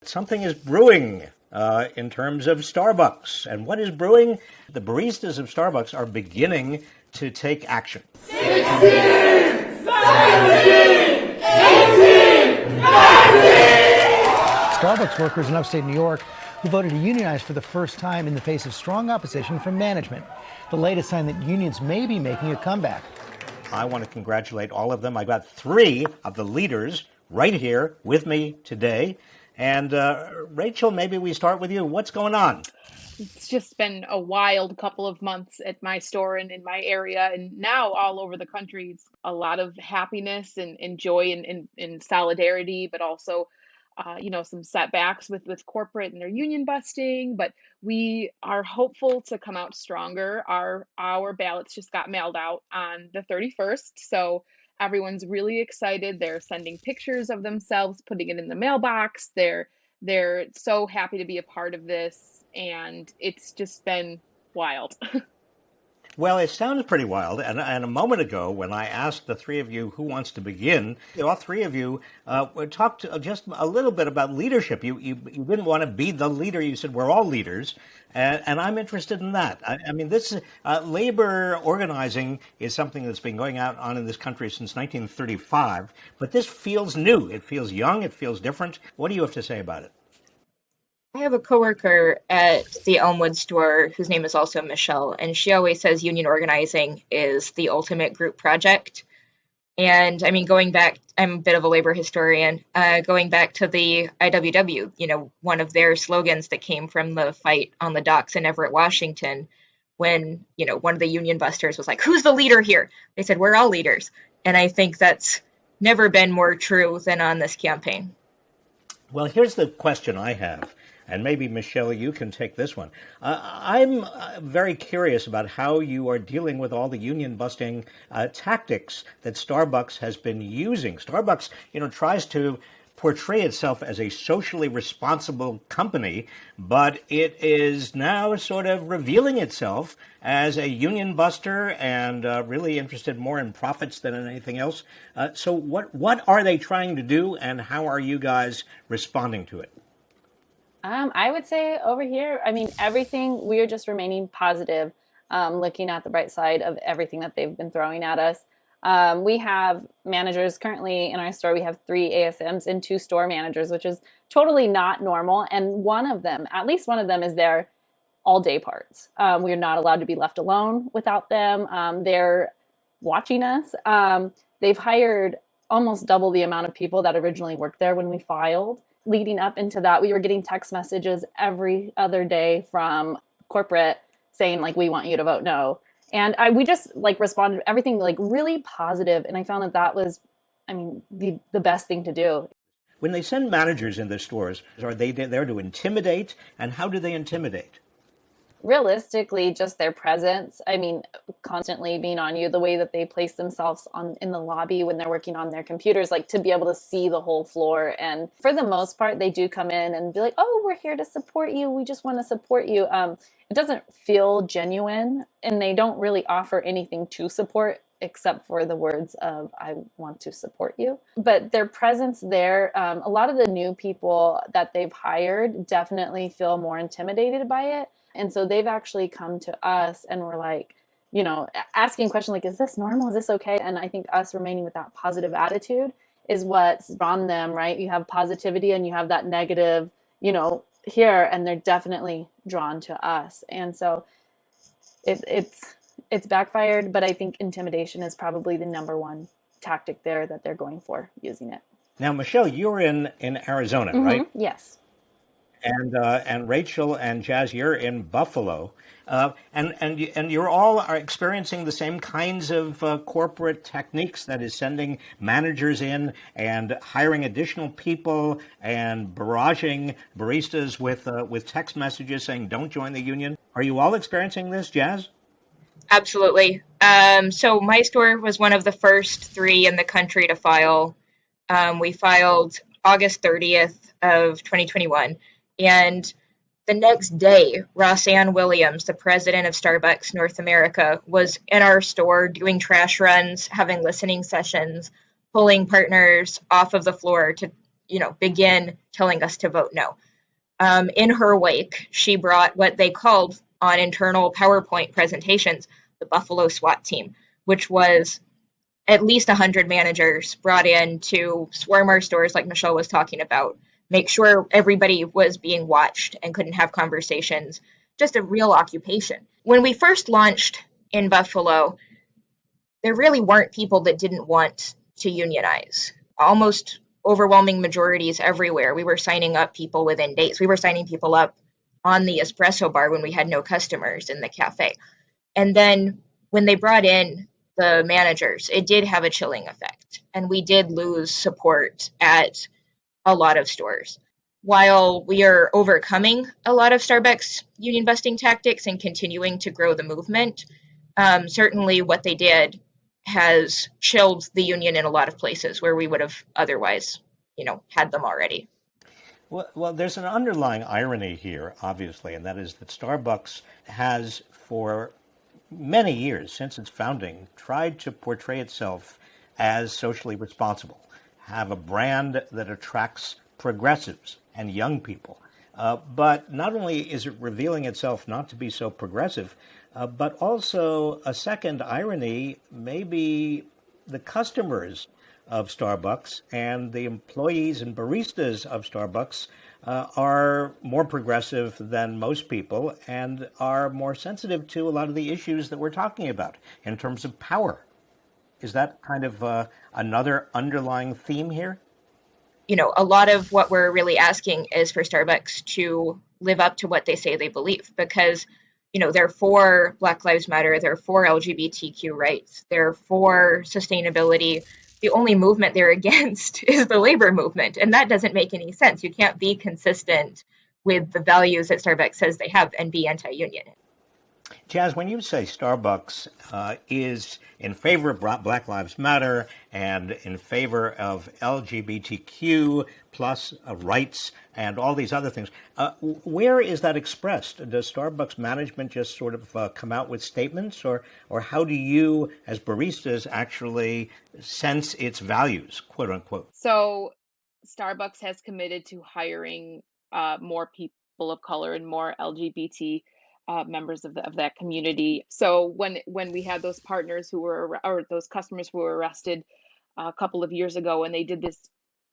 Something is brewing in terms of Starbucks. And what is brewing? The baristas of Starbucks are beginning to take action. 16, 17, 18, 19! Starbucks workers in upstate New York who voted to unionize for the first time in the face of strong opposition from management. The latest sign that unions may be making a comeback. I want to congratulate all of them. I got 3 of the leaders right here with me today. And Rachel, maybe we start with you. What's going on? It's just been a wild couple of months at my store and in my area, and now all over the country. It's a lot of happiness and joy and solidarity, but also, some setbacks with corporate and their union busting. But we are hopeful to come out stronger. Our ballots just got mailed out on the 31st, so everyone's really excited. They're sending pictures of themselves, putting it in the mailbox. They're so happy to be a part of this, and it's just been wild. Well, it sounds pretty wild. And a moment ago, when I asked the 3 of you who wants to begin, all 3 of you talked just a little bit about leadership. You didn't want to be the leader. You said we're all leaders. And I'm interested in that. I mean, this labor organizing is something that's been going on in this country since 1935. But this feels new. It feels young. It feels different. What do you have to say about it? I have a coworker at the Elmwood store whose name is also Michelle, and she always says union organizing is the ultimate group project. And I mean, going back, I'm a bit of a labor historian, going back to the IWW, one of their slogans that came from the fight on the docks in Everett, Washington, when, one of the union busters was like, who's the leader here? They said, we're all leaders. And I think that's never been more true than on this campaign. Well, here's the question I have. And maybe, Michelle, you can take this one. I'm very curious about how you are dealing with all the union busting tactics that Starbucks has been using. Starbucks, tries to portray itself as a socially responsible company, but it is now sort of revealing itself as a union buster and really interested more in profits than in anything else. So what are they trying to do, and how are you guys responding to it? I would say over here, everything, we are just remaining positive, looking at the bright side of everything that they've been throwing at us. We have managers currently in our store. We have 3 ASMs and 2 store managers, which is totally not normal. And at least one of them is there all day parts. We are not allowed to be left alone without them. They're watching us. They've hired almost double the amount of people that originally worked there when we filed. Leading up into that, we were getting text messages every other day from corporate saying, we want you to vote no. And we just responded to everything really positive. And I found that was, the best thing to do. When they send managers in their stores, are they there to intimidate? And how do they intimidate? Realistically, just their presence. Constantly being on you, the way that they place themselves in the lobby when they're working on their computers, to be able to see the whole floor. And for the most part, they do come in and be like, oh, we're here to support you. We just want to support you. It doesn't feel genuine, and they don't really offer anything to support except for the words of, I want to support you. But their presence there, a lot of the new people that they've hired definitely feel more intimidated by it. And so they've actually come to us and we're asking questions is this normal? Is this okay? And I think us remaining with that positive attitude is what's drawn them, right? You have positivity and you have that negative, here, and they're definitely drawn to us. And so it's backfired, but I think intimidation is probably the number one tactic there that they're going for using it. Now, Michelle, you're in Arizona, right? Yes. And Rachel and Jazz, you're in Buffalo, and you're all are experiencing the same kinds of corporate techniques, that is sending managers in and hiring additional people and barraging baristas with text messages saying don't join the union. Are you all experiencing this, Jazz? Absolutely. So my store was one of the first 3 in the country to file. We filed August 30th of 2021. And the next day, Rosanne Williams, the president of Starbucks North America, was in our store doing trash runs, having listening sessions, pulling partners off of the floor to, begin telling us to vote no. In her wake, she brought what they called on internal PowerPoint presentations the Buffalo SWAT team, which was at least 100 managers brought in to swarm our stores, like Michelle was talking about, make sure everybody was being watched and couldn't have conversations, just a real occupation. When we first launched in Buffalo, there really weren't people that didn't want to unionize. Almost overwhelming majorities everywhere. We were signing up people within days. We were signing people up on the espresso bar when we had no customers in the cafe. And then when they brought in the managers, it did have a chilling effect. And we did lose support at a lot of stores. While we are overcoming a lot of Starbucks union busting tactics and continuing to grow the movement, certainly what they did has chilled the union in a lot of places where we would have otherwise, had them already. Well, there's an underlying irony here, obviously, and that is that Starbucks has, for many years since its founding, tried to portray itself as socially responsible, have a brand that attracts progressives and young people. But not only is it revealing itself not to be so progressive, but also a second irony, maybe the customers of Starbucks and the employees and baristas of Starbucks are more progressive than most people and are more sensitive to a lot of the issues that we're talking about in terms of power. Is that kind of another underlying theme here? A lot of what we're really asking is for Starbucks to live up to what they say they believe, because they're for Black Lives Matter, they're for LGBTQ rights, they're for sustainability. The only movement they're against is the labor movement, and that doesn't make any sense. You can't be consistent with the values that Starbucks says they have and be anti-union. Jazz, when you say Starbucks is in favor of Black Lives Matter and in favor of LGBTQ plus rights and all these other things, where is that expressed? Does Starbucks management just sort of come out with statements, or how do you, as baristas, actually sense its values, quote unquote? So Starbucks has committed to hiring more people of color and more LGBT members of that community. So when we had those partners or those customers who were arrested a couple of years ago, and they did this,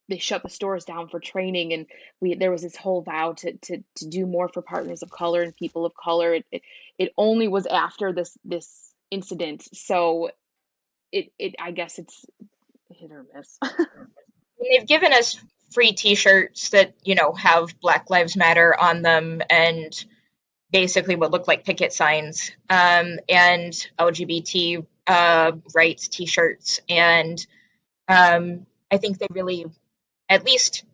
they shut the stores down for training, and there was this whole vow to do more for partners of color and people of color. It only was after this incident, so it I guess it's hit or miss. They've given us free T-shirts that have Black Lives Matter on them and basically what look like picket signs, and LGBT rights T-shirts. And I think they really at least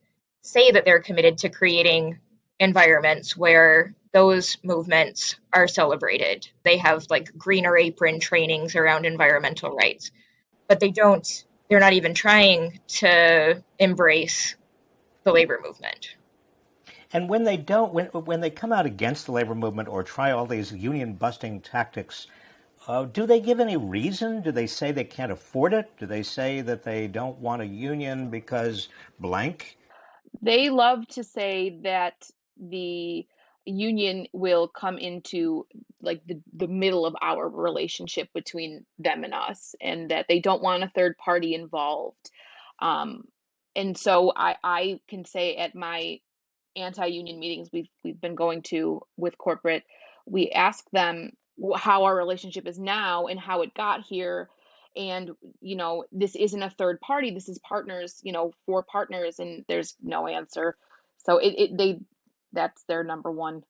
say that they're committed to creating environments where those movements are celebrated. They have like greener apron trainings around environmental rights, but they're not even trying to embrace the labor movement. And when they don't, when they come out against the labor movement or try all these union busting tactics, do they give any reason? Do they say they can't afford it? Do they say that they don't want a union because blank? They love to say that the union will come into like the middle of our relationship between them and us, and that they don't want a third party involved. And so I can say at my anti-union meetings we've been going to with corporate, we ask them how our relationship is now and how it got here. And this isn't a third party, this is partners, for partners, and there's no answer. So that's their number one.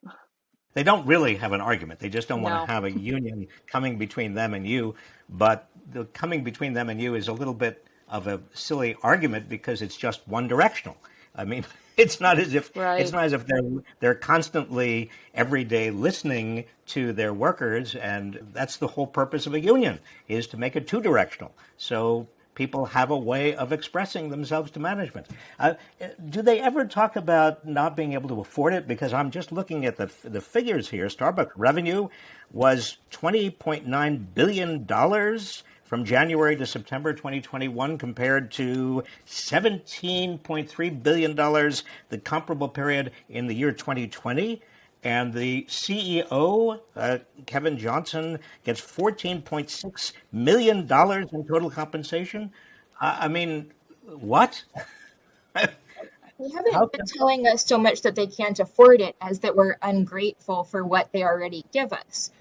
They don't really have an argument. They just don't want No. to have a union coming between them and you. But the coming between them and you is a little bit of a silly argument because it's just one directional. I mean, it's not as if they're constantly every day listening to their workers, and that's the whole purpose of a union, is to make it two directional. So people have a way of expressing themselves to management. Do they ever talk about not being able to afford it? Because I'm just looking at the figures here. Starbucks revenue was $20.9 billion from January to September 2021 compared to $17.3 billion the comparable period in the year 2020. And the CEO, Kevin Johnson, gets $14.6 million in total compensation. I mean, what? They haven't been telling us so much that they can't afford it as that we're ungrateful for what they already give us.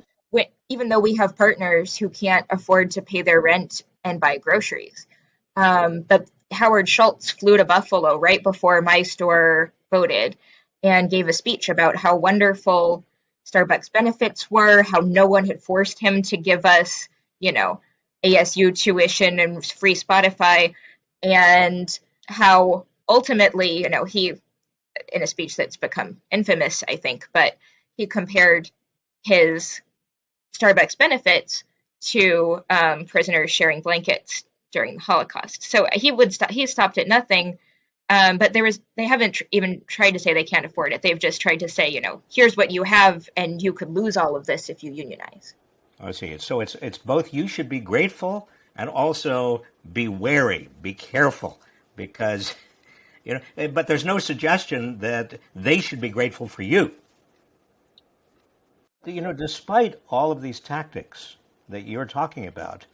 Even though we have partners who can't afford to pay their rent and buy groceries. But Howard Schultz flew to Buffalo right before my store voted and gave a speech about how wonderful Starbucks benefits were, how no one had forced him to give us, ASU tuition and free Spotify, and how ultimately, he, in a speech that's become infamous, I think, but he compared his Starbucks benefits to prisoners sharing blankets during the Holocaust. So he stopped at nothing, but they haven't even tried to say they can't afford it. They've just tried to say, here's what you have, and you could lose all of this if you unionize. I see. So it's both you should be grateful and also be wary, be careful, because but there's no suggestion that they should be grateful for you. Despite all of these tactics that you're talking about,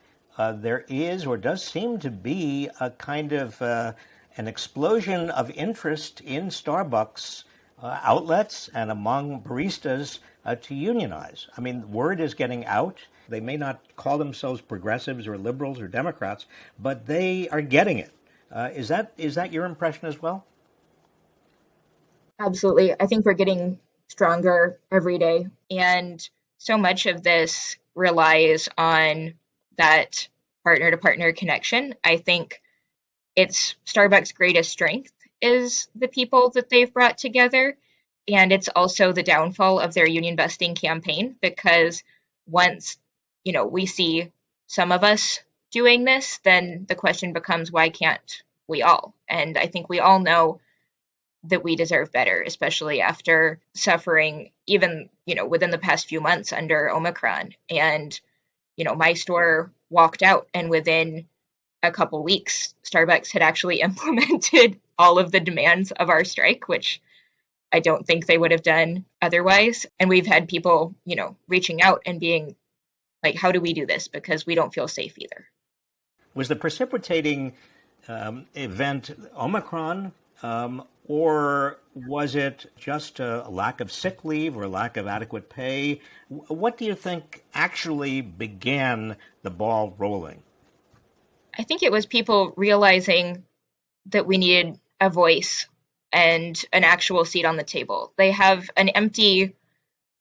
there is or does seem to be a kind of an explosion of interest in Starbucks outlets and among baristas to unionize. I mean, word is getting out. They may not call themselves progressives or liberals or Democrats, but they are getting it. Is that your impression as well? Absolutely. I think we're getting stronger every day. And so much of this relies on that partner to partner connection. I think it's Starbucks' greatest strength is the people that they've brought together. And it's also the downfall of their union busting campaign, because once, we see some of us doing this, then the question becomes, why can't we all? And I think we all know that we deserve better, especially after suffering even, within the past few months under Omicron. And, my store walked out, and within a couple weeks, Starbucks had actually implemented all of the demands of our strike, which I don't think they would have done otherwise. And we've had people, reaching out and being like, how do we do this? Because we don't feel safe either. Was the precipitating event Omicron, or was it just a lack of sick leave or lack of adequate pay? What do you think actually began the ball rolling? I think it was people realizing that we needed a voice and an actual seat on the table. They have an empty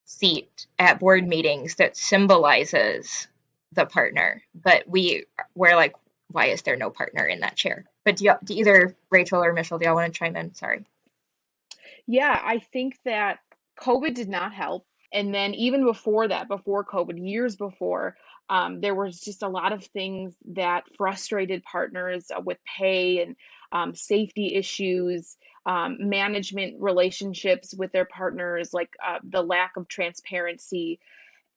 seat at board meetings that symbolizes the partner, but we're like, why is there no partner in that chair? But do either Rachel or Michelle, do y'all want to chime in? Sorry. Yeah, I think that COVID did not help. And then even before that, before COVID, years before, there was just a lot of things that frustrated partners with pay and safety issues, management relationships with their partners, like the lack of transparency.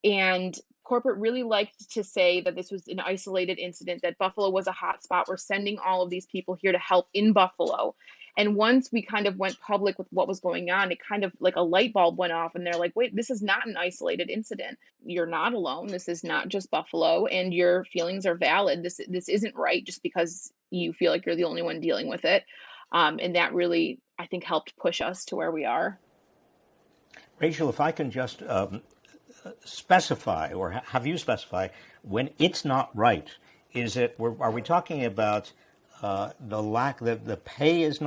And corporate really liked to say that this was an isolated incident, that Buffalo was a hot spot. We're sending all of these people here to help in Buffalo. And once we kind of went public with what was going on, it kind of like a light bulb went off, and they're like, wait, this is not an isolated incident. You're not alone. This is not just Buffalo, and your feelings are valid. This isn't right just because you feel like you're the only one dealing with it. And that really, I think, helped push us to where we are. Rachel, if I can just specify, or have you specify, when it's not right, are we talking about the lack, the pay is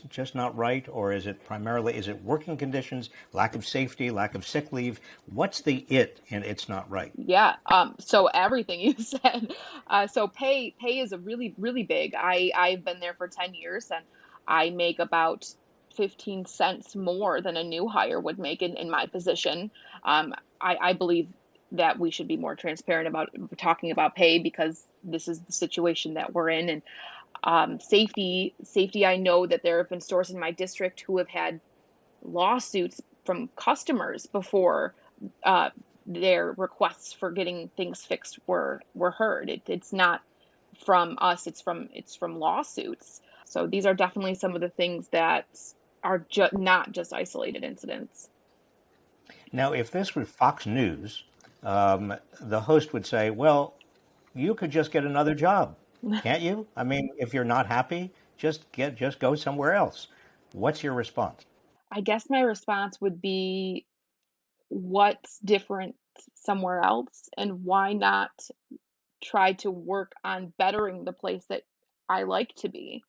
just not right, or is it working conditions, lack of safety, lack of sick leave? What's the and it's not right? Yeah. So everything you said. So pay is a really, really big. I've been there for 10 years, and I make about 15 cents more than a new hire would make in my position. I believe that we should be more transparent about talking about pay, because this is the situation that we're in. And safety, I know that there have been stores in my district who have had lawsuits from customers before their requests for getting things fixed were heard. It's not from us, it's from lawsuits. So these are definitely some of the things that are not just isolated incidents. Now, if this were Fox News, the host would say, well, you could just get another job, can't you? I mean, if you're not happy, just go somewhere else. What's your response? I guess my response would be, what's different somewhere else, and why not try to work on bettering the place that I like to be.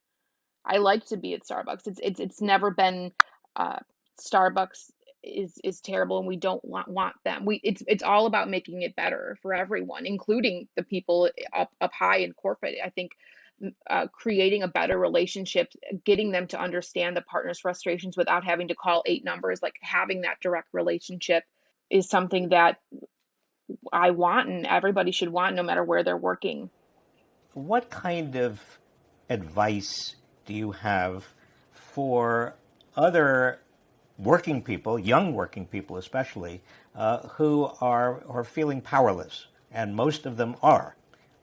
I like to be at Starbucks. It's never been uh, Starbucks is terrible and we don't want them. It's all about making it better for everyone, including the people up high in corporate. I think creating a better relationship, getting them to understand the partner's frustrations without having to call 8 numbers, like having that direct relationship is something that I want and everybody should want no matter where they're working. What kind of advice do you have for other working people, young working people especially, who are feeling powerless, and most of them are?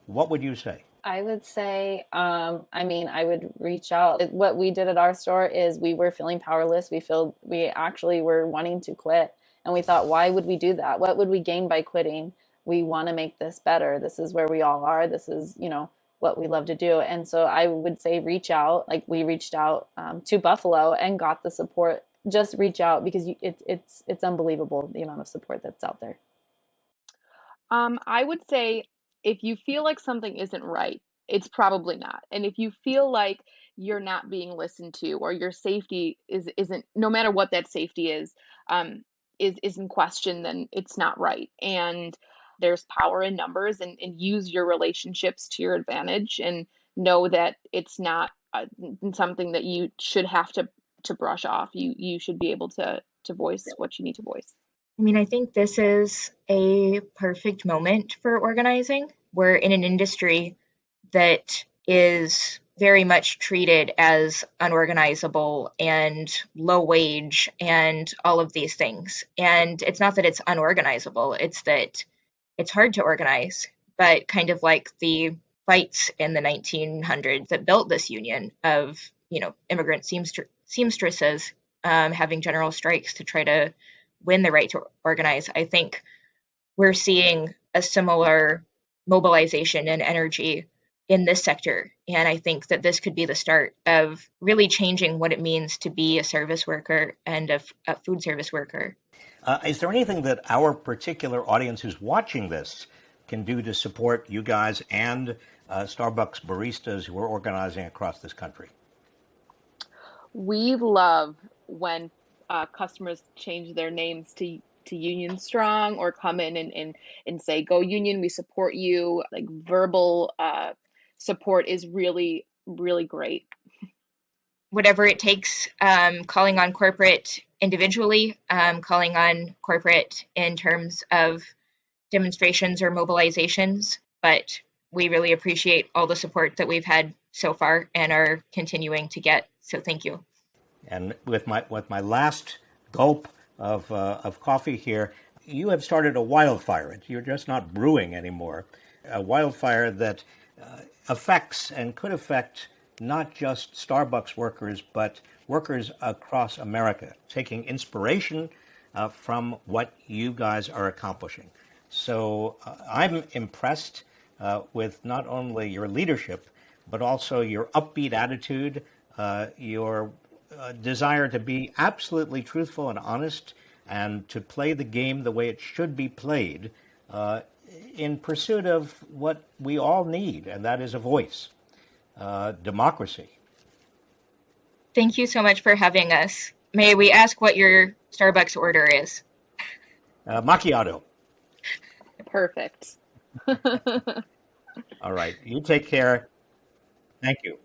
What would you say? I would say, I would reach out. What we did at our store is we were feeling powerless. We actually were wanting to quit. And we thought, why would we do that? What would we gain by quitting? We want to make this better. This is where we all are. This is, what we love to do. And so I would say reach out. Like we reached out to Buffalo and got the support. Just reach out because it's unbelievable the amount of support that's out there. I would say if you feel like something isn't right, it's probably not. And if you feel like you're not being listened to or your safety isn't, no matter what that safety is in question, then it's not right. And there's power in numbers, and use your relationships to your advantage, and know that it's not something that you should have to brush off. You should be able to voice what you need to voice. I mean, I think this is a perfect moment for organizing. We're in an industry that is very much treated as unorganizable and low wage and all of these things. And it's not that it's unorganizable, it's that it's hard to organize. But kind of like the fights in the 1900s that built this union of, immigrant seamstresses having general strikes to try to win the right to organize, I think we're seeing a similar mobilization and energy in this sector. And I think that this could be the start of really changing what it means to be a service worker and a food service worker. Is there anything that our particular audience who's watching this can do to support you guys and Starbucks baristas who are organizing across this country? We love when customers change their names to Union Strong, or come in and say, "Go Union, we support you." Like verbal support is really, really great. Whatever it takes, calling on corporate individually, calling on corporate in terms of demonstrations or mobilizations. But we really appreciate all the support that we've had so far and are continuing to get. So thank you. And with my last gulp of coffee here, you have started a wildfire. You're just not brewing anymore. A wildfire that affects and could affect not just Starbucks workers, but workers across America, taking inspiration from what you guys are accomplishing. So I'm impressed with not only your leadership, but also your upbeat attitude, your desire to be absolutely truthful and honest, and to play the game the way it should be played in pursuit of what we all need, and that is a voice, democracy. Thank you so much for having us. May we ask what your Starbucks order is? Macchiato. Perfect. All right. You take care. Thank you.